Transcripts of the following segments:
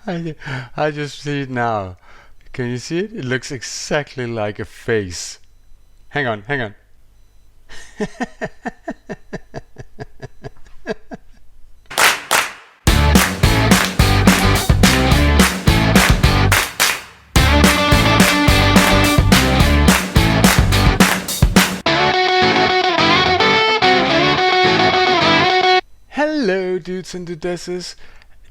I just see it now. Can you see it? It looks exactly like a face. Hang on, hang on. Hello dudes and dudesses.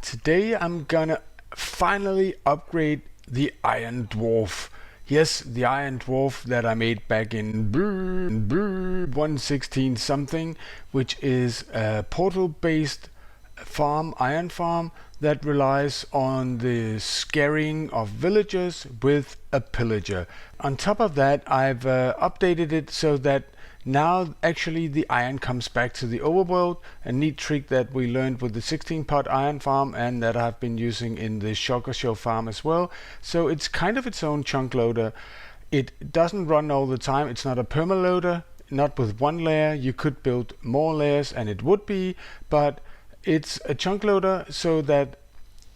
Today I'm gonna finally upgrade the Iron Dwarf. Yes, the Iron Dwarf that I made back in 116 something, which is a portal based farm, iron farm, that relies on the scaring of villagers with a pillager. On top of that, I've updated it so that now actually the iron comes back to the overworld, a neat trick that we learned with the 16-pot iron farm and that I've been using in the Shulker Show farm as well. So it's kind of its own chunk loader. It doesn't run all the time, it's not a permaloader, not with one layer. You could build more layers and it would be, but it's a chunk loader so that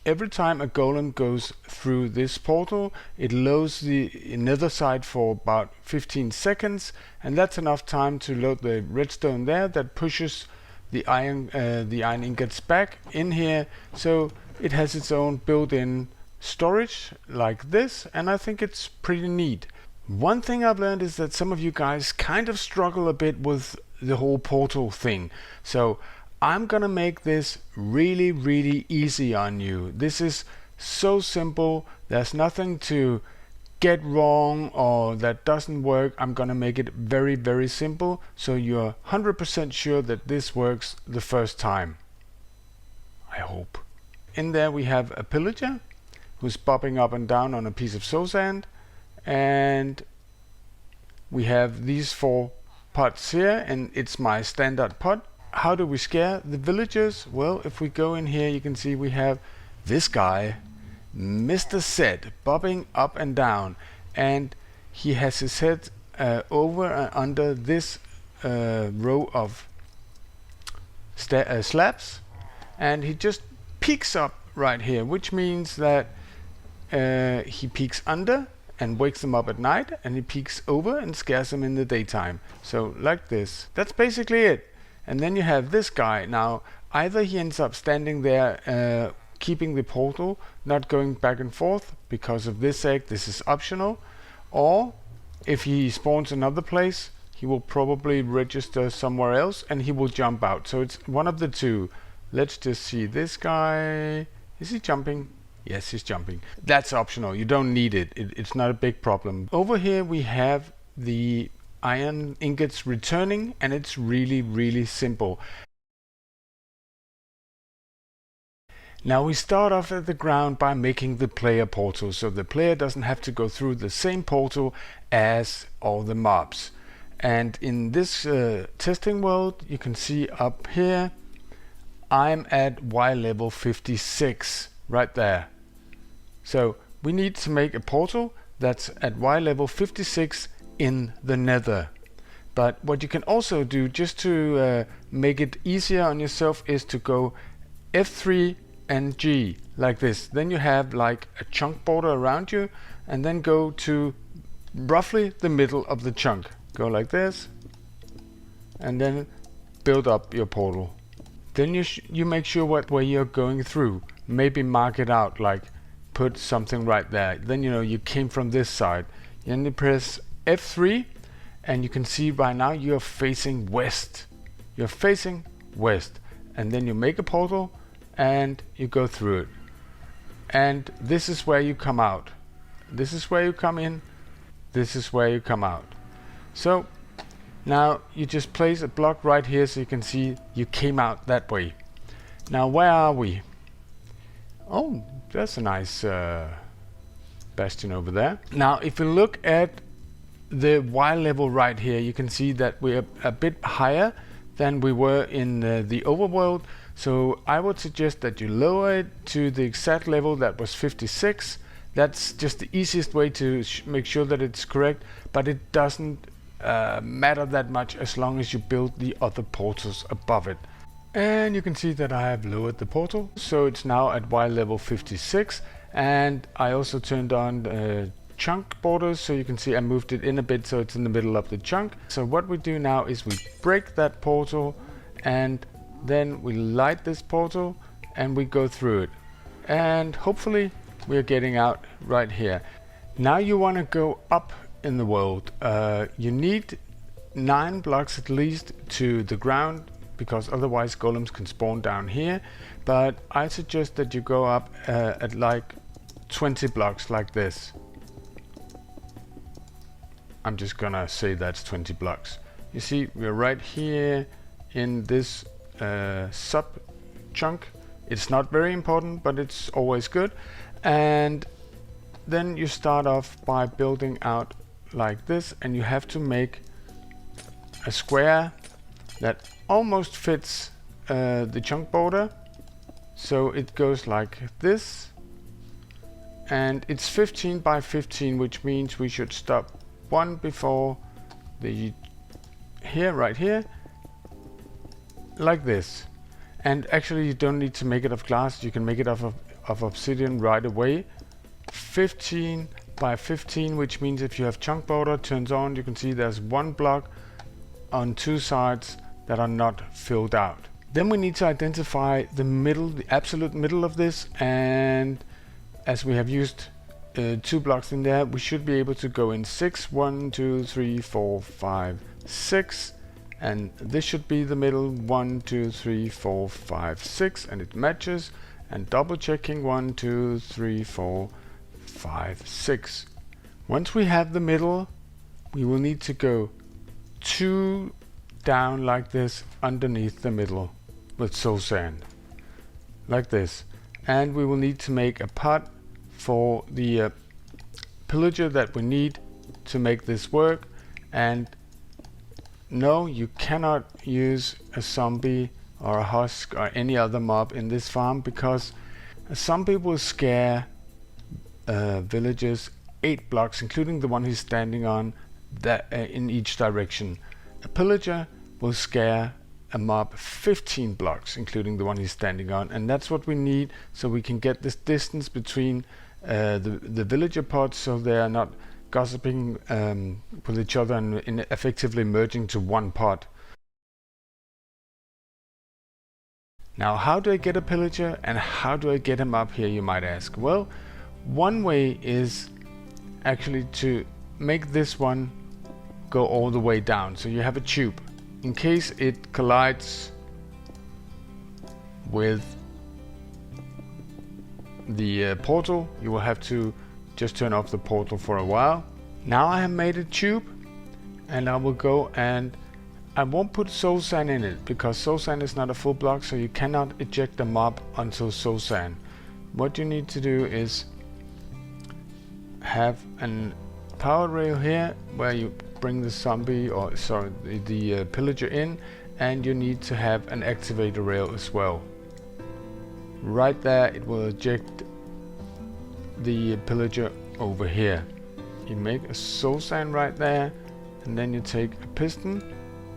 every time a golem goes through this portal, it loads the nether side for about 15 seconds, and that's enough time to load the redstone there that pushes the iron ingots back in here, so it has its own built-in storage like this, and I think it's pretty neat. One thing I've learned is that some of you guys kind of struggle a bit with the whole portal thing, so I'm gonna make this really easy on you. This is so simple, there's nothing to get wrong or that doesn't work. I'm gonna make it very simple so you're 100% sure that this works the first time, I hope. In there we have a pillager who's bobbing up and down on a piece of soul sand, and we have these 4 pots here, and it's my standard pot. How do we scare the villagers? Well, if we go in here, you can see we have this guy, Mr. Zed, bobbing up and down, and he has his head over and under this row of slabs, and he just peeks up right here, which means that he peeks under and wakes them up at night, and he peeks over and scares them in the daytime. So like this. That's basically it. And then you have this guy. Now, either he ends up standing there keeping the portal, not going back and forth because of this egg, this is optional, or if he spawns another place, he will probably register somewhere else and he will jump out. So it's one of the two. Let's just see this guy. Is he jumping? Yes, he's jumping. That's optional. You don't need it. It's not a big problem. Over here we have the iron ingots returning, and it's really simple. Now we start off at the ground by making the player portal, so the player doesn't have to go through the same portal as all the mobs. And in this testing world, you can see up here I'm at Y level 56 right there. So we need to make a portal that's at Y level 56 in the Nether. But what you can also do, just to make it easier on yourself, is to go F3 and G like this. Then you have like a chunk border around you, and then go to roughly the middle of the chunk. Go like this, and then build up your portal. Then you make sure what way you're going through. Maybe mark it out, like put something right there. Then you know you came from this side. Then you press F3, and you can see by now you're facing west. You're facing west, and then you make a portal and you go through it. And this is where you come out. This is where you come in. This is where you come out. So now you just place a block right here so you can see you came out that way. Now where are we? Oh, that's a nice bastion over there. Now if you look at the Y level right here, you can see that we're a bit higher than we were in the overworld. So I would suggest that you lower it to the exact level that was 56. That's just the easiest way to make sure that it's correct, but it doesn't matter that much as long as you build the other portals above it. And you can see that I have lowered the portal, so it's now at Y level 56, and I also turned on chunk borders, so you can see I moved it in a bit so it's in the middle of the chunk. So what we do now is we break that portal, and then we light this portal and we go through it, and hopefully we're getting out right here. Now you want to go up in the world. You need 9 blocks at least to the ground, because otherwise golems can spawn down here, but I suggest that you go up at like 20 blocks like this. I'm just gonna say that's 20 blocks. You see, we're right here in this sub chunk. It's not very important, but it's always good. And then you start off by building out like this, and you have to make a square that almost fits the chunk border. So it goes like this, and it's 15 by 15, which means we should stop one before the right here, like this. And actually you don't need to make it of glass, you can make it of obsidian right away. 15 by 15, which means if you have chunk border turns on, you can see there's 1 block on 2 sides that are not filled out. Then we need to identify the middle, the absolute middle of this, and as we have used 2 blocks in there, we should be able to go in 6. 1, 2, 3, 4, 5, 6, and this should be the middle. 1, 2, 3, 4, 5, 6, and it matches. And double checking 1, 2, 3, 4, 5, 6. Once we have the middle, we will need to go 2 down like this underneath the middle with soul sand, like this. And we will need to make a pot for the pillager that we need to make this work. And no, you cannot use a zombie or a husk or any other mob in this farm, because a zombie will scare villagers 8 blocks, including the one he's standing on, that in each direction. A pillager will scare a mob 15 blocks, including the one he's standing on, and that's what we need, so we can get this distance between the villager pods, so they are not gossiping with each other and effectively merging to one pod. Now, how do I get a pillager and how do I get him up here, you might ask? Well, one way is actually to make this one go all the way down, so you have a tube. In case it collides with the portal, you will have to just turn off the portal for a while. Now I have made a tube, and I will go, and I won't put soul sand in it because soul sand is not a full block, so you cannot eject the mob until soul sand. What you need to do is have a power rail here where you bring the zombie, or sorry, the pillager in, and you need to have an activator rail as well. Right there, it will eject the pillager over here. You make a soul sand right there, and then you take a piston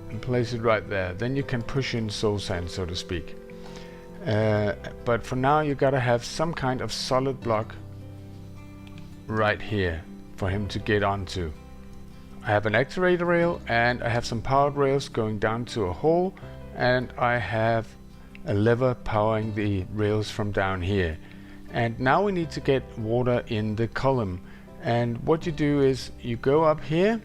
and place it right there. Then you can push in soul sand, so to speak. But for now, you gotta have some kind of solid block right here for him to get onto. I have an activator rail, and I have some powered rails going down to a hole, and I have a lever powering the rails from down here. And now we need to get water in the column, and what you do is you go up here.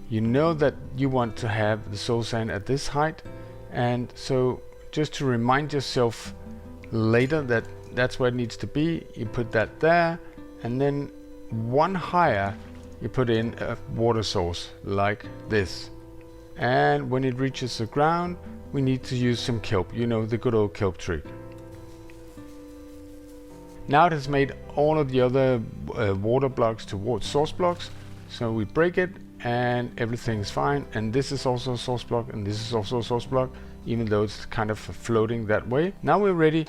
You know that you want to have the soul sand at this height, and so just to remind yourself later that that's where it needs to be, you put that there, and then one higher you put in a water source like this. And when it reaches the ground, we need to use some kelp, you know, the good old kelp trick. Now it has made all of the other water blocks to source blocks, so we break it and everything's fine. And this is also a source block, and this is also a source block, even though it's kind of floating that way. Now we're ready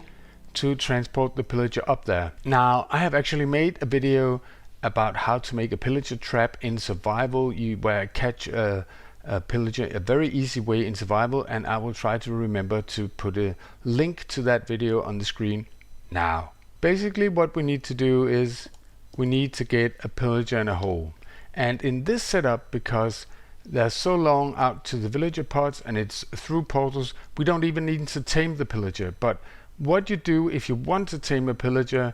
to transport the pillager up there. Now I have actually made a video about how to make a pillager trap in survival, where I catch a a pillager a very easy way in survival, and I will try to remember to put a link to that video on the screen now. Basically what we need to do is we need to get a pillager in a hole, and in this setup, because they're so long out to the villager pods and it's through portals, we don't even need to tame the pillager. But what you do if you want to tame a pillager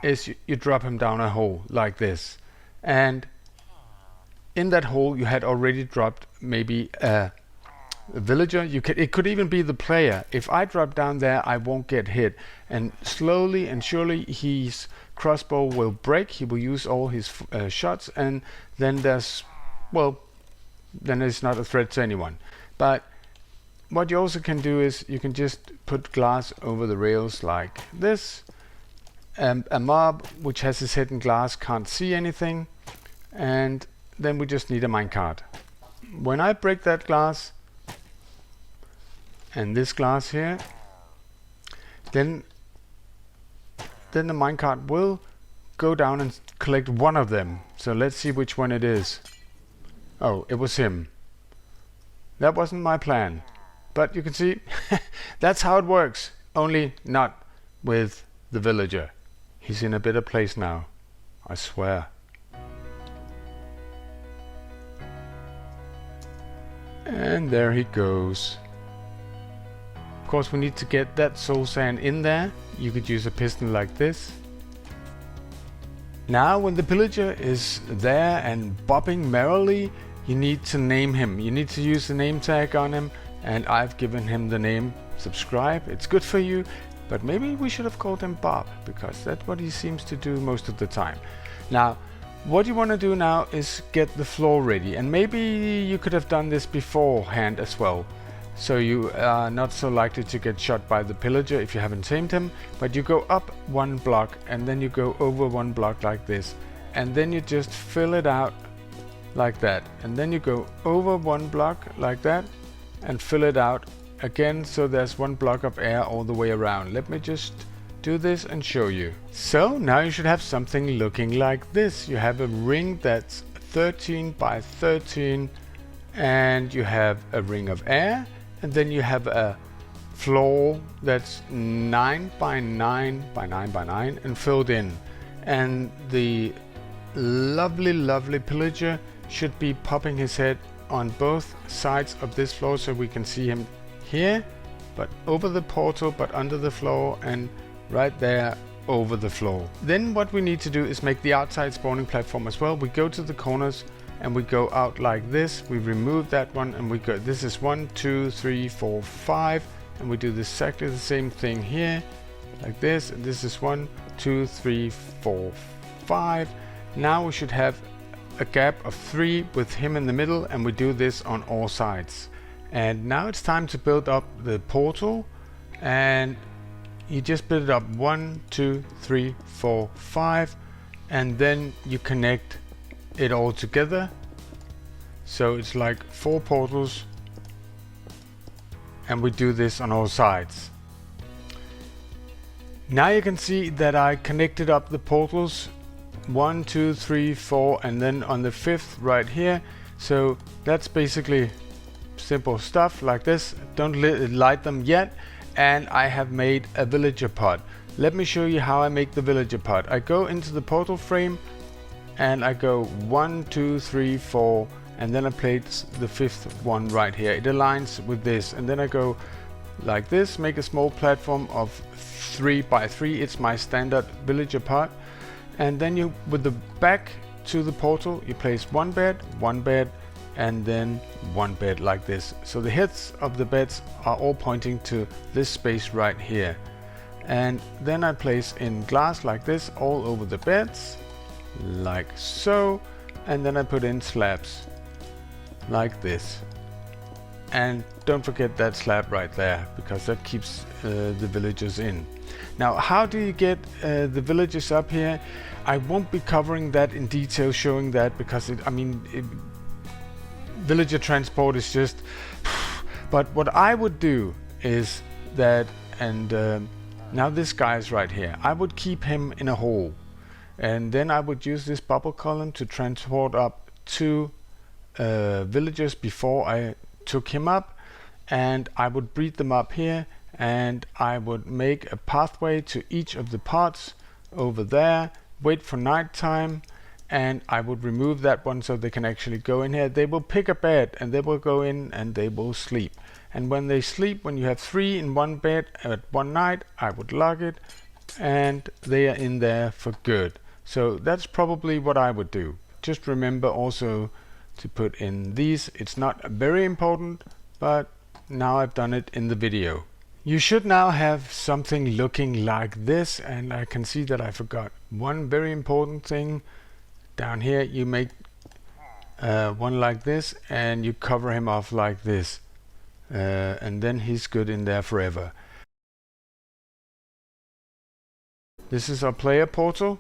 is you drop him down a hole like this, and in that hole you had already dropped maybe a villager. It could even be the player. If I drop down there, I won't get hit, and slowly and surely his crossbow will break. He will use all his shots, and then then it's not a threat to anyone. But what you also can do is you can just put glass over the rails like this. A mob which has his head in glass can't see anything, and then we just need a minecart. When I break that glass and this glass here, then the minecart will go down and collect one of them. So let's see which one it is. Oh, it was him. That wasn't my plan, but you can see that's how it works, only not with the villager. He's in a better place now, I swear. And there he goes. Of course we need to get that soul sand in there. You could use a piston like this. Now when the pillager is there and bopping merrily, you need to name him. You need to use the name tag on him, and I've given him the name Subscribe. It's good for you, but maybe we should have called him Bob, because that's what he seems to do most of the time. Now what you want to do now is get the floor ready, and maybe you could have done this beforehand as well, so you are not so likely to get shot by the pillager if you haven't tamed him. But you go up one block and then you go over one block like this, and then you just fill it out like that, and then you go over one block like that and fill it out again, so there's one block of air all the way around. Let me just do this and show you. So now you should have something looking like this. You have a ring that's 13 by 13, and you have a ring of air, and then you have a floor that's 9 by 9 by 9 by 9 and filled in. And the lovely pillager should be popping his head on both sides of this floor, so we can see him here, but over the portal, but under the floor, and right there over the floor. Then what we need to do is make the outside spawning platform as well. We go to the corners and we go out like this. We remove that one and we go, this is 1 2 3 4 5, and we do exactly the same thing here like this, and this is 1 2 3 4 5. Now we should have a gap of 3 with him in the middle, and we do this on all sides. And now it's time to build up the portal, and you just build it up 1 2 3 4 5, and then you connect it all together, so it's like 4 portals, and we do this on all sides. Now you can see that I connected up the portals 1 2 3 4, and then on the 5th right here. So that's basically simple stuff like this. Don't light them yet. And I have made a villager pod. Let me show you how I make the villager pod. I go into the portal frame and I go 1 2 3 4, and then I place the 5th one right here. It aligns with this, and then I go like this, make a small platform of 3 by 3. It's my standard villager pod. And then you, with the back to the portal, you place one bed, and then one bed like this. So the heads of the beds are all pointing to this space right here. And then I place in glass like this all over the beds, like so. And then I put in slabs like this. And don't forget that slab right there, because that keeps the villagers in. Now, how do you get the villagers up here? I won't be covering that in detail, showing that, because villager transport is just... But what I would do is that, and now this guy is right here, I would keep him in a hole, and then I would use this bubble column to transport up 2 villagers before I took him up, and I would breed them up here, and I would make a pathway to each of the pots over there, wait for night time, and I would remove that one so they can actually go in here. They will pick a bed and they will go in and they will sleep. And when they sleep, when you have 3 in one bed at one night, I would lock it and they are in there for good. So that's probably what I would do. Just remember also to put in these. It's not very important, but now I've done it in the video. You should now have something looking like this, and I can see that I forgot one very important thing. Down here you make one like this and you cover him off like this, and then he's good in there forever. This is our player portal,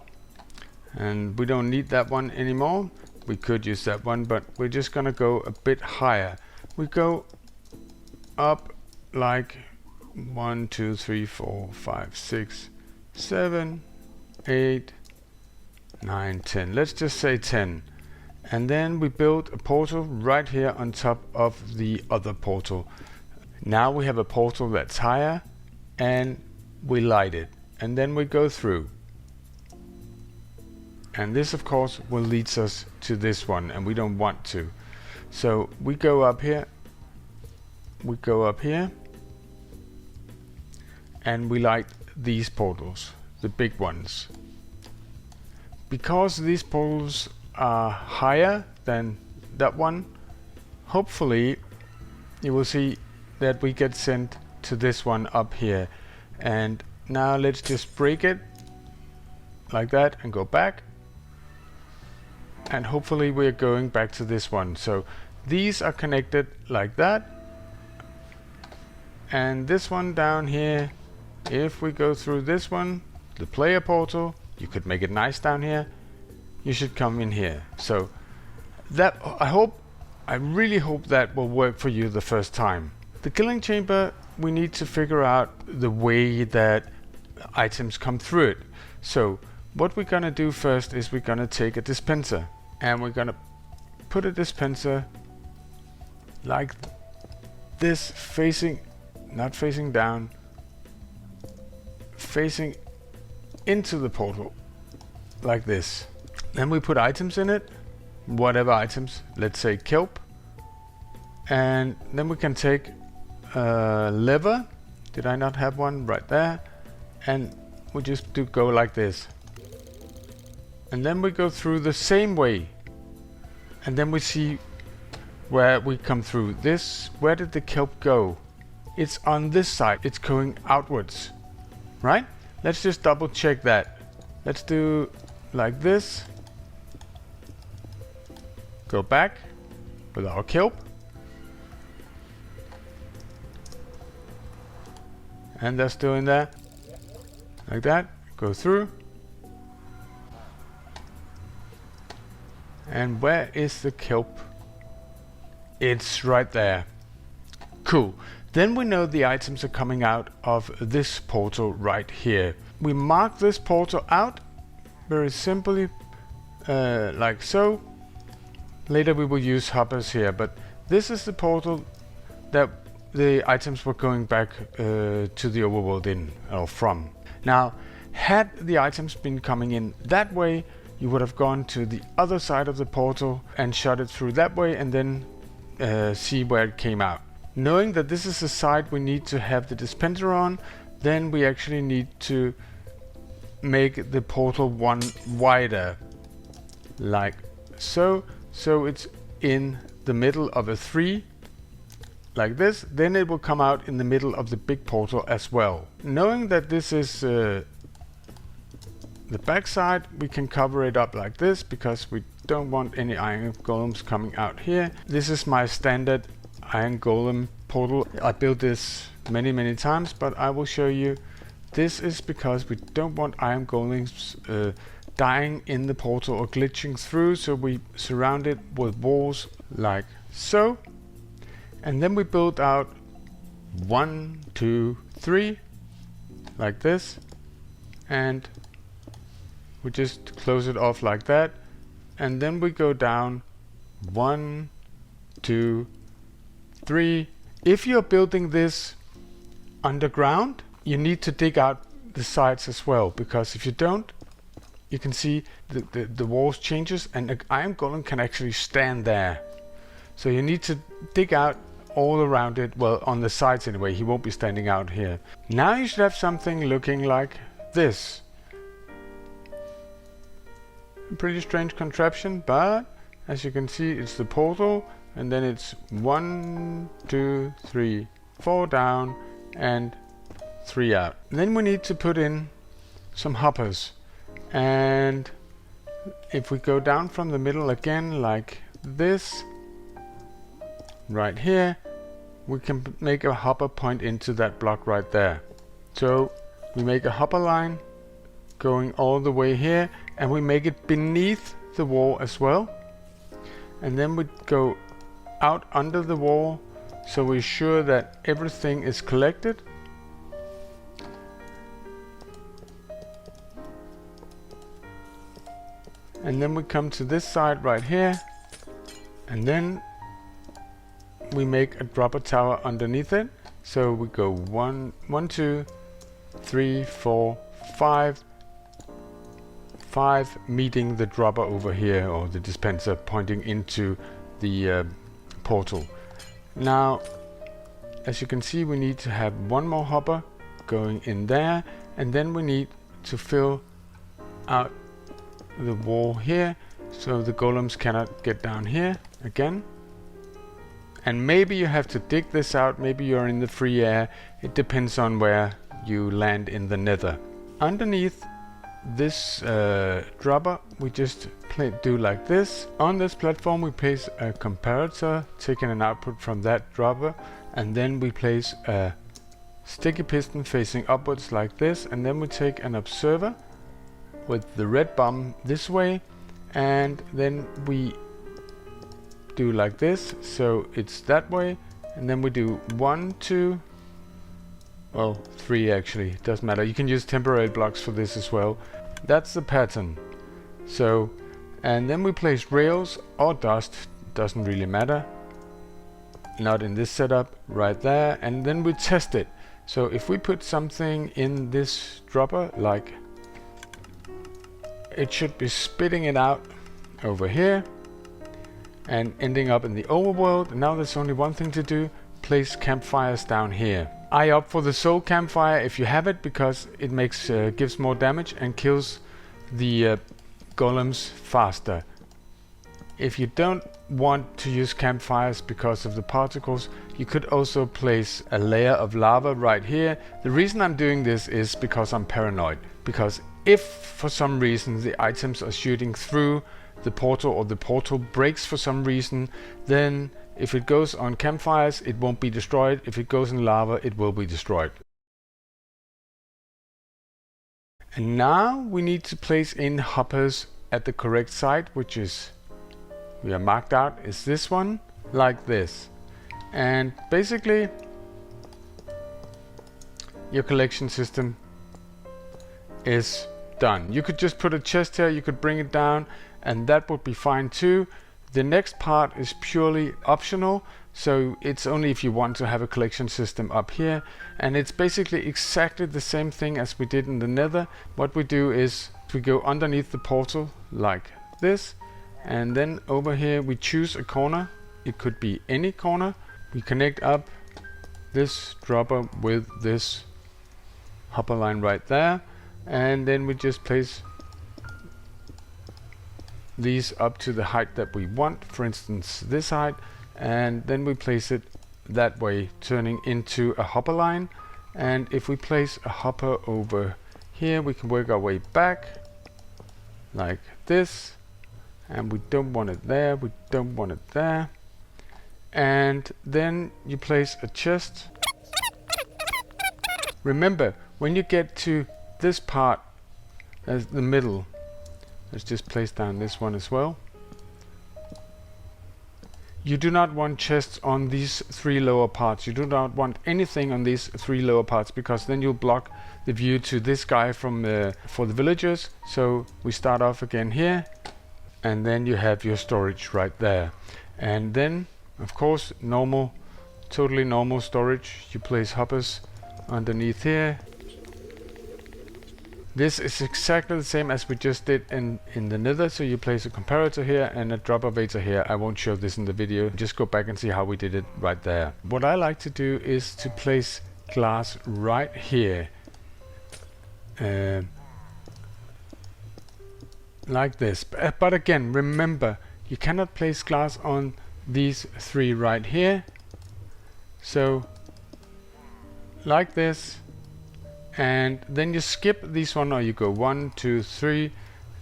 and we don't need that one anymore. We could use that one, but we're just gonna go a bit higher. We go up like 1, 2, 3, 4, 5, 6, 7, 8, 9, 10. Let's just say 10. And then we build a portal right here on top of the other portal. Now we have a portal that's higher, and we light it. And then we go through. And this of course will lead us to this one, and we don't want to. So we go up here. We go up here. And we light these portals, the big ones. Because these portals are higher than that one, hopefully you will see that we get sent to this one up here. And now let's just break it like that and go back. And hopefully we're going back to this one. So these are connected like that. And this one down here, if we go through this one, the player portal, you could make it nice down here, you should come in here. So that, I really hope that will work for you the first time. The killing chamber, we need to figure out the way that items come through it. So what we're gonna do first is we're gonna take a dispenser, and we're gonna put a dispenser like this, not facing down, facing into the portal like this. Then we put items in it, whatever items, let's say kelp, and then we can take a lever. Did I not have one right there? And we just go like this, and then we go through the same way, and then we see where we come through this. Where did the kelp go? It's on this side, it's going outwards, right? Let's just double check that. Let's do like this. Go back with our kelp. And that's doing that. Like that. Go through. And where is the kelp? It's right there. Cool. Then we know the items are coming out of this portal right here. We mark this portal out very simply, like so. Later we will use hoppers here, but this is the portal that the items were going back to the overworld in, or from. Now, had the items been coming in that way, you would have gone to the other side of the portal and shot it through that way, and then see where it came out. Knowing that this is the side we need to have the dispenser on, then we actually need to make the portal one wider, like so. So it's in the middle of a 3, like this. Then it will come out in the middle of the big portal as well. Knowing that this is the back side, we can cover it up like this, because we don't want any iron golems coming out here. This is my standard iron golem portal. I built this many times, but I will show you. This is because we don't want iron golems dying in the portal or glitching through, so we surround it with walls like so. And then we build out 1, 2, 3 like this, and we just close it off like that. And then we go down 1, 2, 3. If you're building this underground, you need to dig out the sides as well, because if you don't, you can see the walls changes and an iron golem can actually stand there. So you need to dig out all around it, well, on the sides anyway. He won't be standing out here. Now you should have something looking like this. A pretty strange contraption, but as you can see, it's the portal, and then it's 1, 2, 3, 4 down and 3 out. Then we need to put in some hoppers, and if we go down from the middle again like this, right here, we can make a hopper point into that block right there. So we make a hopper line going all the way here, and we make it beneath the wall as well. And then we go out under the wall, so we're sure that everything is collected. And then we come to this side right here, and then we make a dropper tower underneath it. So we go 1, 2, 3, 4, 5, 5 meeting the dropper over here, or the dispenser pointing into the portal. Now, as you can see, we need to have one more hopper going in there, and then we need to fill out the wall here so the golems cannot get down here again. And maybe you have to dig this out, maybe you're in the free air. It depends on where you land in the Nether. Underneath this dropper, we just do like this. On this platform we place a comparator, taking an output from that dropper, and then we place a sticky piston facing upwards like this, and then we take an observer with the red bomb this way, and then we do like this, so it's that way, and then we do 1, 2, well, 3 actually, it doesn't matter. You can use temporary blocks for this as well. That's the pattern. So, and then we place rails or dust, doesn't really matter, not in this setup, right there, and then we test it. So if we put something in this dropper, like, it should be spitting it out over here and ending up in the overworld. And now there's only one thing to do: place campfires down here. I opt for the soul campfire if you have it, because it makes gives more damage and kills the golems faster. If you don't want to use campfires because of the particles, you could also place a layer of lava right here. The reason I'm doing this is because I'm paranoid, because if for some reason the items are shooting through the portal, or the portal breaks for some reason, then if it goes on campfires, it won't be destroyed. If it goes in lava, it will be destroyed. And now we need to place in hoppers at the correct site, which is, we are marked out, is this one, like this. And basically, your collection system is done. You could just put a chest here, you could bring it down, and that would be fine too. The next part is purely optional, so it's only if you want to have a collection system up here, and it's basically exactly the same thing as we did in the Nether. What we do is we go underneath the portal like this, and then over here we choose a corner. It could be any corner. We connect up this dropper with this hopper line right there, and then we just place these up to the height that we want, for instance this height, and then we place it that way, turning into a hopper line. And if we place a hopper over here, we can work our way back like this, and we don't want it there, we don't want it there. And then you place a chest. Remember, when you get to this part, as the middle, let's just place down this one as well. You do not want chests on these 3 lower parts. You do not want anything on these 3 lower parts, because then you'll block the view to this guy from for the villagers. So we start off again here, and then you have your storage right there. And then Of course, normal, totally normal storage. You place hoppers underneath here. This is exactly the same as we just did in the Nether. So you place a comparator here and a drop elevator here. I won't show this in the video. Just go back and see how we did it right there. What I like to do is to place glass right here. Like this. But again, remember, you cannot place glass on these three right here. So like this, and then you skip this one, or you go 1, 2, 3,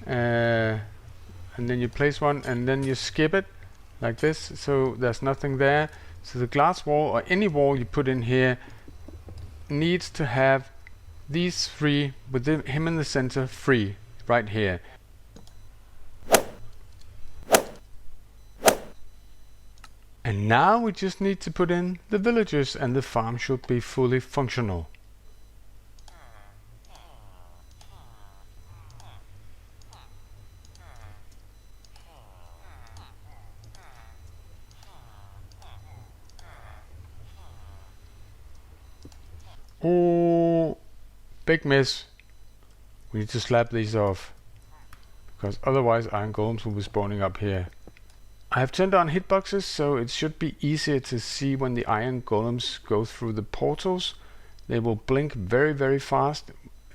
and then you place one and then you skip it like this, so there's nothing there. So the glass wall, or any wall you put in here, needs to have these three with him in the center free right here. And now we just need to put in the villagers and the farm should be fully functional. Oh, big miss. We need to slap these off, because otherwise iron golems will be spawning up here. I have turned on hitboxes, so it should be easier to see when the iron golems go through the portals. They will blink very, very fast.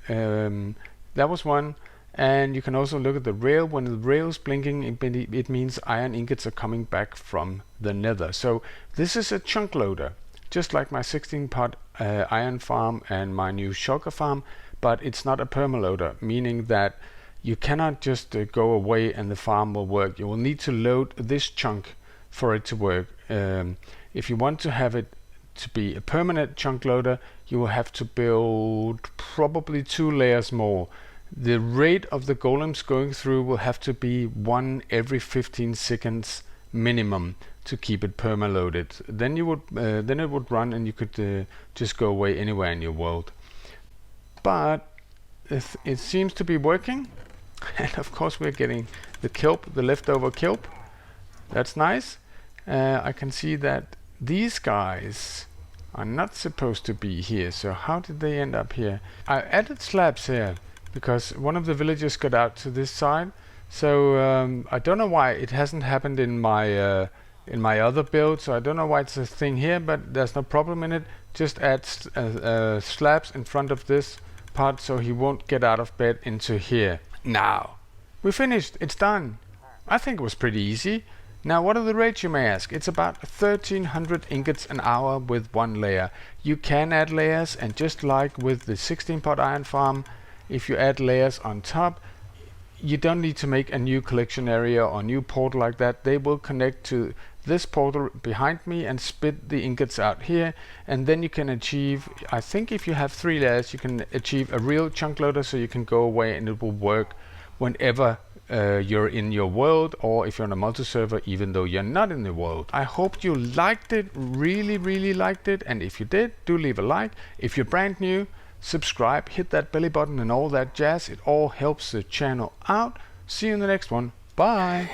That was one. And you can also look at the rail. When the rail is blinking, it means iron ingots are coming back from the Nether. So this is a chunk loader, just like my 16-pot iron farm and my new shulker farm, but it's not a permaloader, meaning that you cannot just go away and the farm will work. You will need to load this chunk for it to work. If you want to have it to be a permanent chunk loader, you will have to build probably 2 layers more. The rate of the golems going through will have to be 1 every 15 seconds minimum to keep it perma-loaded. Then you would, then it would run and you could just go away anywhere in your world. But it seems to be working. And of course we're getting the kelp, the leftover kelp. That's nice. I can see that these guys are not supposed to be here. So how did they end up here? I added slabs here because one of the villagers got out to this side. So I don't know why it hasn't happened in my other build. So I don't know why it's a thing here, but there's no problem in it. Just add slabs in front of this part so he won't get out of bed into here. Now, we finished. It's done. I think it was pretty easy. Now, what are the rates, you may ask? It's about 1300 ingots an hour with 1 layer. You can add layers, and just like with the 16-pot iron farm, if you add layers on top, you don't need to make a new collection area or new portal like that. They will connect to this portal behind me and spit the ingots out here, and then you can achieve, I think if you have 3 layers, you can achieve a real chunk loader, so you can go away and it will work whenever you're in your world, or if you're on a multi-server, even though you're not in the world. I hope you liked it, really liked it, and if you did, do leave a like. If you're brand new, subscribe, hit that belly button and all that jazz. It all helps the channel out. See you in the next one. Bye.